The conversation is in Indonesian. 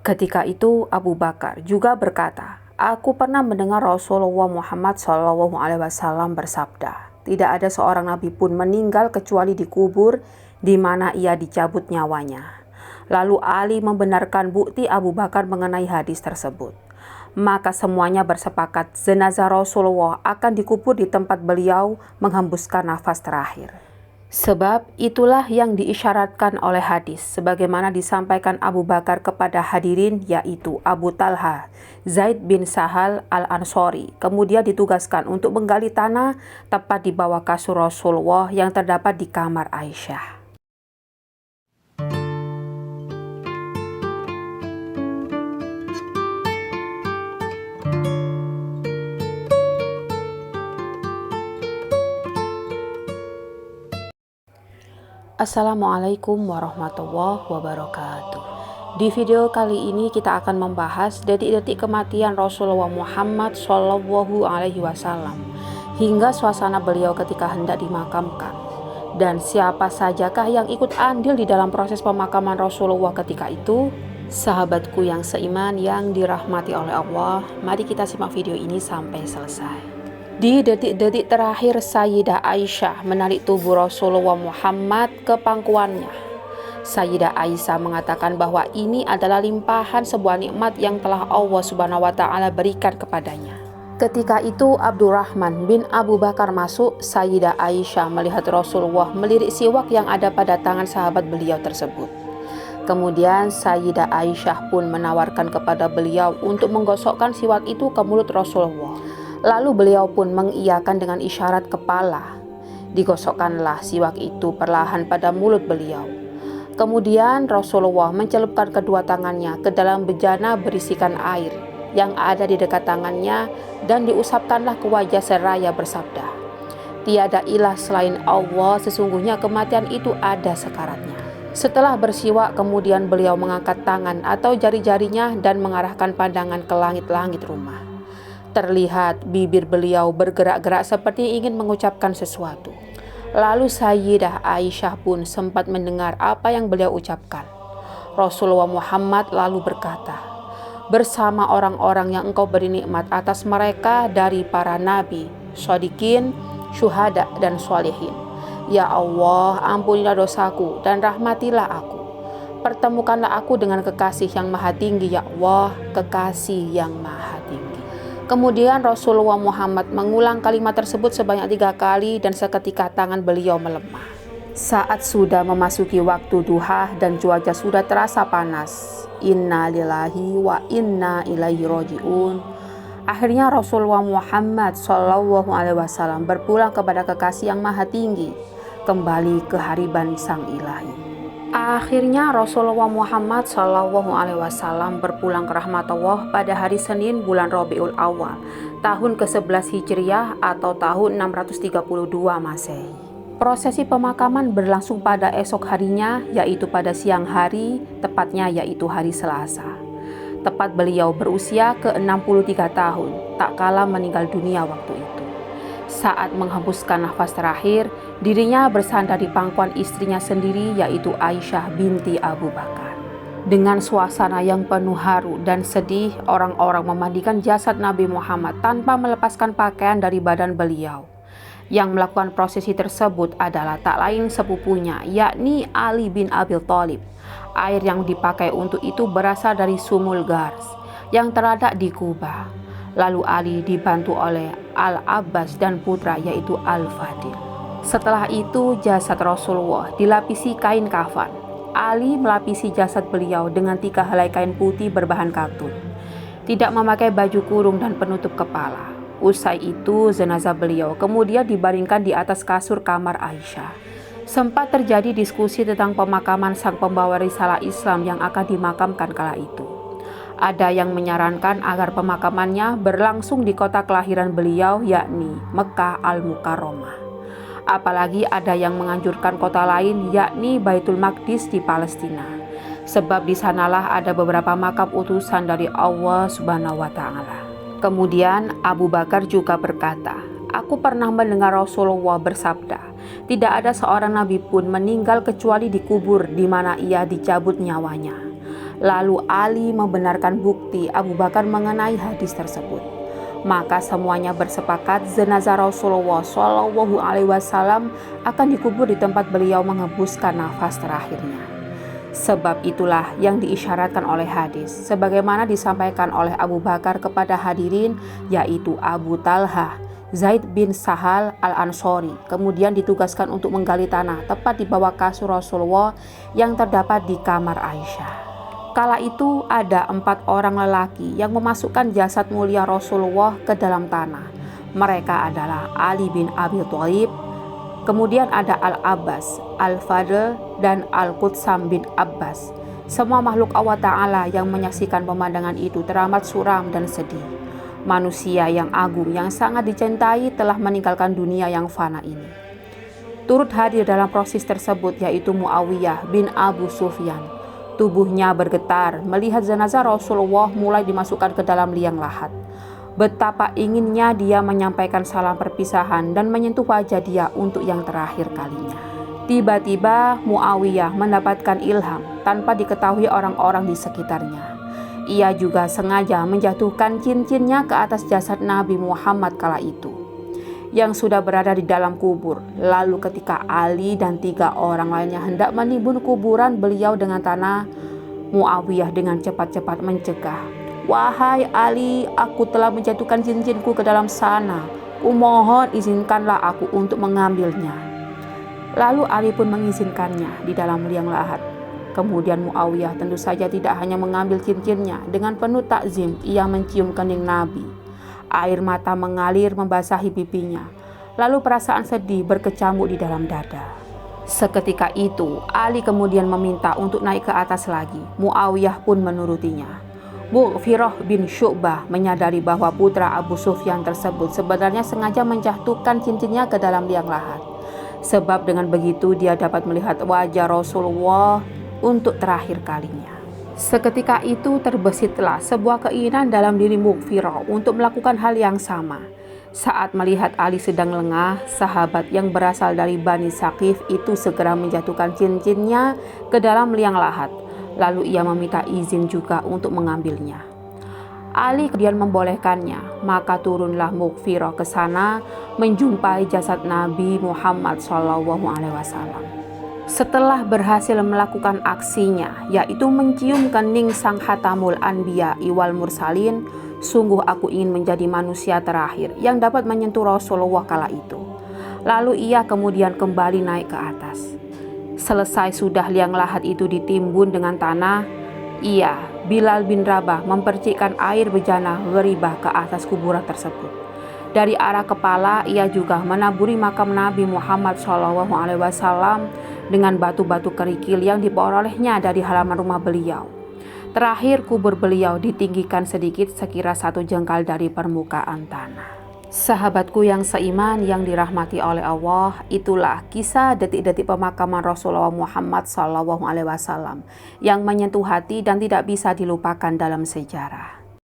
Ketika itu Abu Bakar juga berkata, "Aku pernah mendengar Rasulullah Muhammad SAW bersabda, tidak ada seorang nabi pun meninggal kecuali dikubur di mana ia dicabut nyawanya." Lalu Ali membenarkan bukti Abu Bakar mengenai hadis tersebut. Maka semuanya bersepakat jenazah Rasulullah akan dikubur di tempat beliau menghembuskan nafas terakhir. Sebab itulah yang diisyaratkan oleh hadis sebagaimana disampaikan Abu Bakar kepada hadirin, yaitu Abu Talha, Zaid bin Sahal al-Ansori, kemudian ditugaskan untuk menggali tanah tepat di bawah kasur Rasulullah yang terdapat di kamar Aisyah. Assalamualaikum warahmatullahi wabarakatuh. Di video kali ini kita akan membahas detik-detik kematian Rasulullah Muhammad SAW hingga suasana beliau ketika hendak dimakamkan, dan siapa sajakah yang ikut andil di dalam proses pemakaman Rasulullah ketika itu. Sahabatku yang seiman yang dirahmati oleh Allah, mari kita simak video ini sampai selesai. Di detik-detik terakhir Sayyidah Aisyah menarik tubuh Rasulullah Muhammad ke pangkuannya, Sayyidah Aisyah mengatakan bahwa ini adalah limpahan sebuah nikmat yang telah Allah Subhanahu wa Ta'ala berikan kepadanya. Ketika itu Abdurrahman bin Abu Bakar masuk. Sayyidah Aisyah melihat Rasulullah melirik siwak yang ada pada tangan sahabat beliau tersebut. Kemudian Sayyidah Aisyah pun menawarkan kepada beliau untuk menggosokkan siwak itu ke mulut Rasulullah. Lalu beliau pun mengiyakan dengan isyarat kepala. Digosokkanlah siwak itu perlahan pada mulut beliau. Kemudian Rasulullah mencelupkan kedua tangannya ke dalam bejana berisikan air yang ada di dekat tangannya dan diusapkanlah ke wajah seraya bersabda, "Tiada ilah selain Allah, sesungguhnya kematian itu ada sekaratnya." Setelah bersiwak, kemudian beliau mengangkat tangan atau jari-jarinya dan mengarahkan pandangan ke langit-langit rumah. Terlihat bibir beliau bergerak-gerak seperti ingin mengucapkan sesuatu. Lalu Sayyidah Aisyah pun sempat mendengar apa yang beliau ucapkan. Rasulullah Muhammad lalu berkata, "Bersama orang-orang yang engkau beri nikmat atas mereka dari para nabi, shodikin, syuhada, dan sholihin. Ya Allah, ampunilah dosaku dan rahmatilah aku. Pertemukanlah aku dengan kekasih yang maha tinggi, ya Allah, kekasih yang maha tinggi." Kemudian Rasulullah Muhammad mengulang kalimat tersebut sebanyak 3 kali dan seketika tangan beliau melemah. Saat sudah memasuki waktu duha dan cuaca sudah terasa panas, inna lillahi wa inna ilaihi roji'un, akhirnya Rasulullah Muhammad SAW berpulang kepada kekasih yang maha tinggi, kembali ke hariban sang ilahi. Akhirnya Rasulullah Muhammad SAW berpulang ke rahmatullah pada hari Senin bulan Rabiul Awal tahun ke-11 Hijriah atau tahun 632 Masehi. Prosesi pemakaman berlangsung pada esok harinya, yaitu pada siang hari, tepatnya yaitu hari Selasa. Tepat beliau berusia ke-63 tahun, tak kala meninggal dunia waktu itu. Saat menghembuskan nafas terakhir, dirinya bersandar di pangkuan istrinya sendiri, yaitu Aisyah binti Abu Bakar. Dengan suasana yang penuh haru dan sedih, orang-orang memandikan jasad Nabi Muhammad tanpa melepaskan pakaian dari badan beliau. Yang melakukan prosesi tersebut adalah tak lain sepupunya, yakni Ali bin Abi Thalib. Air yang dipakai untuk itu berasal dari Sumul Gars yang terletak di Kuba. Lalu Ali dibantu oleh Al-Abbas dan putra, yaitu Al-Fadil. Setelah itu jasad Rasulullah dilapisi kain kafan. Ali melapisi jasad beliau dengan 3 helai kain putih berbahan katun. Tidak memakai baju kurung dan penutup kepala. Usai itu jenazah beliau kemudian dibaringkan di atas kasur kamar Aisyah. Sempat terjadi diskusi tentang pemakaman sang pembawa risalah Islam yang akan dimakamkan kala itu. Ada yang menyarankan agar pemakamannya berlangsung di kota kelahiran beliau, yakni Mekkah Al-Mukarramah. Apalagi ada yang menganjurkan kota lain, yakni Baitul Maqdis di Palestina. Sebab di sanalah ada beberapa makam utusan dari Allah Subhanahu wa Ta'ala. Kemudian Abu Bakar juga berkata, "Aku pernah mendengar Rasulullah bersabda, tidak ada seorang nabi pun meninggal kecuali dikubur di mana ia dicabut nyawanya." Lalu Ali membenarkan bukti Abu Bakar mengenai hadis tersebut. Maka semuanya bersepakat jenazah Rasulullah Shallallahu Alaihi Wasallam akan dikubur di tempat beliau menghembuskan nafas terakhirnya. Sebab itulah yang diisyaratkan oleh hadis, sebagaimana disampaikan oleh Abu Bakar kepada hadirin, yaitu Abu Talhah, Zaid bin Sahal al-Ansori, kemudian ditugaskan untuk menggali tanah tepat di bawah kasur Rasulullah yang terdapat di kamar Aisyah. Kala itu ada 4 orang lelaki yang memasukkan jasad mulia Rasulullah ke dalam tanah. Mereka adalah Ali bin Abi Thalib, kemudian ada Al-Abbas, Al-Fadl, dan Al-Qudsam bin Abbas. Semua makhluk Allah Ta'ala yang menyaksikan pemandangan itu teramat suram dan sedih. Manusia yang agung yang sangat dicintai telah meninggalkan dunia yang fana ini. Turut hadir dalam proses tersebut yaitu Muawiyah bin Abu Sufyan. Tubuhnya bergetar melihat jenazah Rasulullah mulai dimasukkan ke dalam liang lahat. Betapa inginnya dia menyampaikan salam perpisahan dan menyentuh wajah dia untuk yang terakhir kalinya. Tiba-tiba Muawiyah mendapatkan ilham tanpa diketahui orang-orang di sekitarnya. Ia juga sengaja menjatuhkan cincinnya ke atas jasad Nabi Muhammad kala itu, yang sudah berada di dalam kubur. Lalu ketika Ali dan 3 orang lainnya hendak menimbun kuburan beliau dengan tanah, Muawiyah dengan cepat-cepat mencegah. "Wahai Ali, aku telah menjatuhkan cincinku ke dalam sana. Kumohon izinkanlah aku untuk mengambilnya." Lalu Ali pun mengizinkannya di dalam liang lahat. Kemudian Muawiyah tentu saja tidak hanya mengambil cincinnya, dengan penuh takzim ia mencium kening Nabi. Air mata mengalir membasahi pipinya. Lalu perasaan sedih berkecamuk di dalam dada. Seketika itu Ali kemudian meminta untuk naik ke atas lagi. Muawiyah pun menurutinya. Mughirah bin Syu'bah menyadari bahwa putra Abu Sufyan tersebut sebenarnya sengaja menjatuhkan cincinnya ke dalam liang lahat. Sebab dengan begitu dia dapat melihat wajah Rasulullah untuk terakhir kalinya. Seketika itu terbesitlah sebuah keinginan dalam diri Mughirah untuk melakukan hal yang sama. Saat melihat Ali sedang lengah, sahabat yang berasal dari Bani Saqif itu segera menjatuhkan cincinnya ke dalam liang lahat. Lalu ia meminta izin juga untuk mengambilnya. Ali kemudian membolehkannya, maka turunlah Mughirah ke sana menjumpai jasad Nabi Muhammad SAW. Setelah berhasil melakukan aksinya, yaitu mencium kening sang Khatamul Anbiya wal Mursalin, sungguh aku ingin menjadi manusia terakhir yang dapat menyentuh Rasulullah kala itu. Lalu ia kemudian kembali naik ke atas. Selesai sudah liang lahat itu ditimbun dengan tanah, ia, Bilal bin Rabah, mempercikkan air bejana gharibah ke atas kuburan tersebut. Dari arah kepala ia juga menaburi makam Nabi Muhammad SAW dengan batu-batu kerikil yang diperolehnya dari halaman rumah beliau. Terakhir kubur beliau ditinggikan sedikit sekira 1 jengkal dari permukaan tanah. Sahabatku yang seiman yang dirahmati oleh Allah, itulah kisah detik-detik pemakaman Rasulullah Muhammad SAW yang menyentuh hati dan tidak bisa dilupakan dalam sejarah.